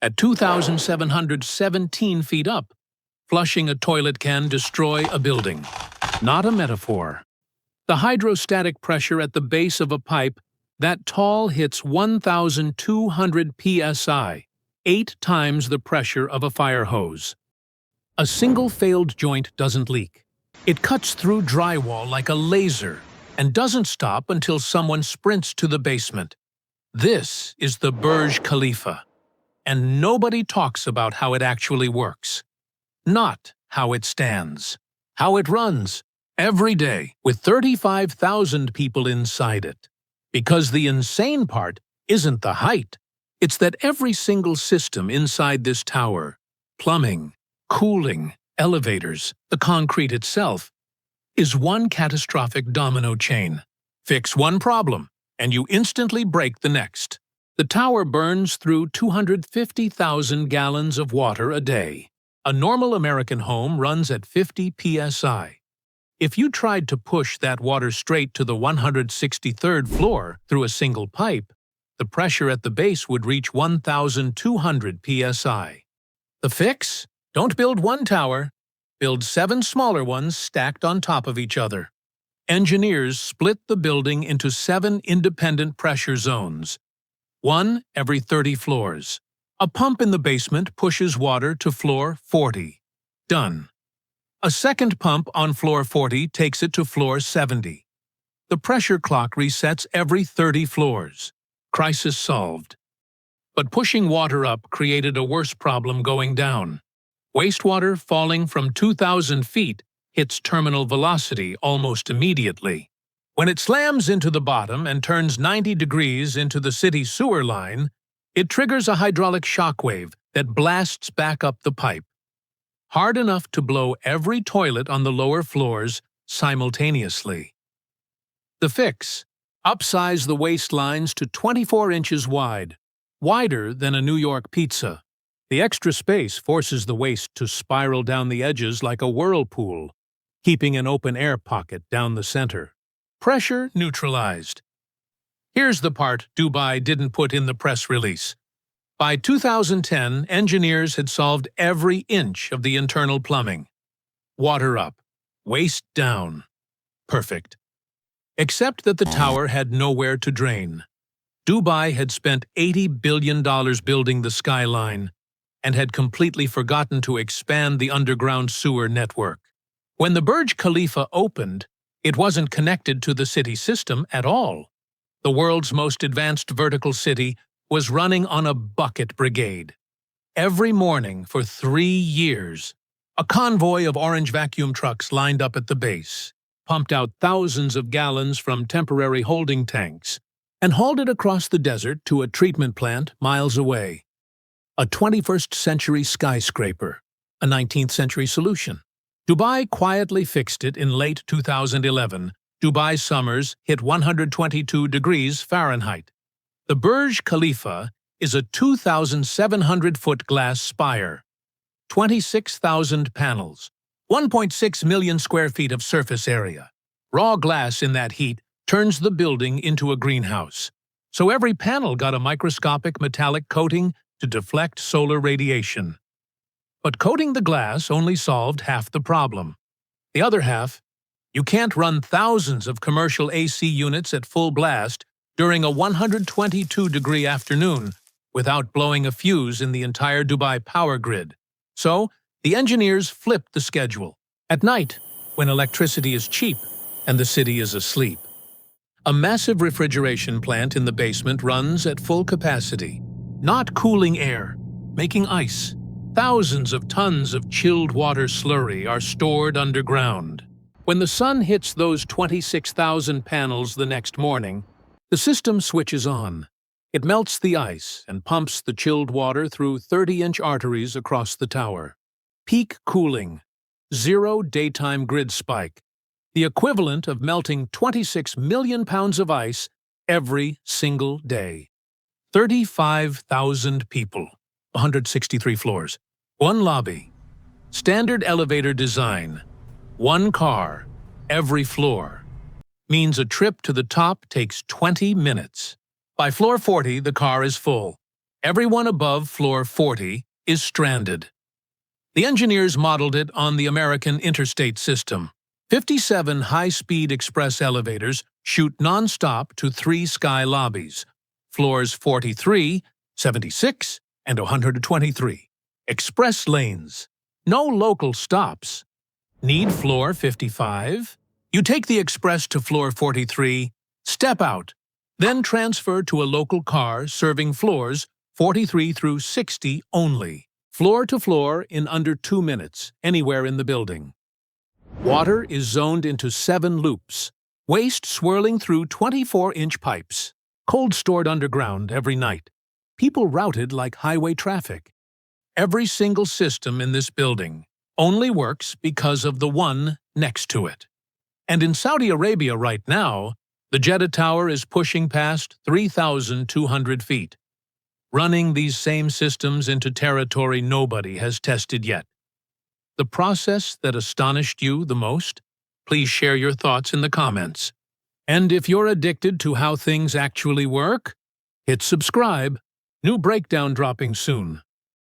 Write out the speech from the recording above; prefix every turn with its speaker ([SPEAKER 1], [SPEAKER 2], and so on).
[SPEAKER 1] At 2,717 feet up, flushing a toilet can destroy a building. Not a metaphor. The hydrostatic pressure at the base of a pipe that tall hits 1,200 psi, 8 times the pressure of a fire hose. A single failed joint doesn't leak. It cuts through drywall like a laser and doesn't stop until someone sprints to the basement. This is the Burj Khalifa, and nobody talks about how it actually works. Not how it stands. How it runs, every day, with 35,000 people inside it. Because the insane part isn't the height. It's that every single system inside this tower, plumbing, cooling, elevators, the concrete itself, is one catastrophic domino chain. Fix one problem, and you instantly break the next. The tower burns through 250,000 gallons of water a day. A normal American home runs at 50 psi. If you tried to push that water straight to the 163rd floor through a single pipe, the pressure at the base would reach 1,200 psi. The fix? Don't build one tower. Build 7 smaller ones stacked on top of each other. Engineers split the building into 7 independent pressure zones, one every 30 floors. A pump in the basement pushes water to floor 40. Done. A second pump on floor 40 takes it to floor 70. The pressure clock resets every 30 floors. Crisis solved. But pushing water up created a worse problem going down. Wastewater falling from 2,000 feet hits terminal velocity almost immediately. When it slams into the bottom and turns 90 degrees into the city sewer line, it triggers a hydraulic shockwave that blasts back up the pipe. Hard enough to blow every toilet on the lower floors simultaneously. The fix: upsize the waste lines to 24 inches wide, wider than a New York pizza. The extra space forces the waste to spiral down the edges like a whirlpool, keeping an open air pocket down the center. Pressure neutralized. Here's the part Dubai didn't put in the press release. By 2010, engineers had solved every inch of the internal plumbing. Water up, waste down. Perfect. Except that the tower had nowhere to drain. Dubai had spent $80 billion building the skyline and had completely forgotten to expand the underground sewer network. When the Burj Khalifa opened, it wasn't connected to the city system at all. The world's most advanced vertical city was running on a bucket brigade. Every morning for 3 years, a convoy of orange vacuum trucks lined up at the base, pumped out thousands of gallons from temporary holding tanks, and hauled it across the desert to a treatment plant miles away. A 21st century skyscraper, a 19th century solution. Dubai quietly fixed it in late 2011. Dubai summers hit 122 degrees Fahrenheit. The Burj Khalifa is a 2,700-foot glass spire, 26,000 panels, 1.6 million square feet of surface area. Raw glass in that heat turns the building into a greenhouse. So every panel got a microscopic metallic coating to deflect solar radiation. But coating the glass only solved half the problem. The other half: you can't run thousands of commercial AC units at full blast during a 122-degree afternoon without blowing a fuse in the entire Dubai power grid. So, the engineers flipped the schedule. At night, when electricity is cheap and the city is asleep. A massive refrigeration plant in the basement runs at full capacity, not cooling air, making ice. Thousands of tons of chilled water slurry are stored underground. When the sun hits those 26,000 panels the next morning, the system switches on. It melts the ice and pumps the chilled water through 30-inch arteries across the tower. Peak cooling, 0 daytime grid spike, the equivalent of melting 26 million pounds of ice every single day. 35,000 people, 163 floors, one lobby, standard elevator design, one car, every floor. Means a trip to the top takes 20 minutes. By floor 40, the car is full. Everyone above floor 40 is stranded. The engineers modeled it on the American interstate system. 57 high-speed express elevators shoot non-stop to 3 sky lobbies, floors 43, 76, and 123. Express lanes. No local stops. Need floor 55? You take the express to floor 43, step out, then transfer to a local car serving floors 43 through 60 only. Floor to floor in under 2 minutes, anywhere in the building. Water is zoned into 7 loops, waste swirling through 24-inch pipes, cold stored underground every night, people routed like highway traffic. Every single system in this building only works because of the one next to it. And in Saudi Arabia right now, the Jeddah Tower is pushing past 3,200 feet, running these same systems into territory nobody has tested yet. The process that astonished you the most? Please share your thoughts in the comments. And if you're addicted to how things actually work, hit subscribe. New breakdown dropping soon.